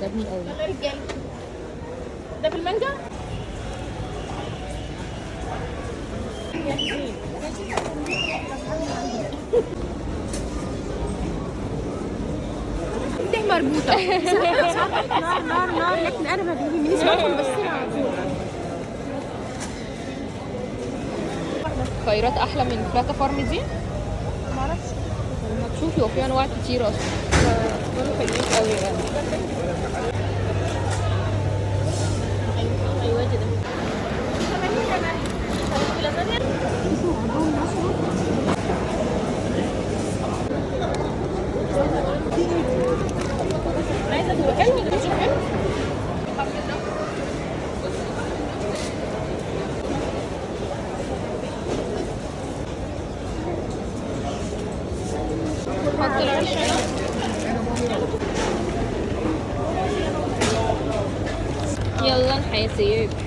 عجبني قوي. يلا يا رجاله، ده بالمانجا. دي مربوطه. نار نار نار، لكن انا ما بيهمنيش ادخل بس على طول. خيرات احلى من فلاتا فارم دي؟ معرفش. لما تشوفي هو في انواع كتير اصلا. دول حلوين قوي يعني. ايوه كده. عايزه تبقى حلو مش حلو. حط العيش هنا. يلا نحاسب.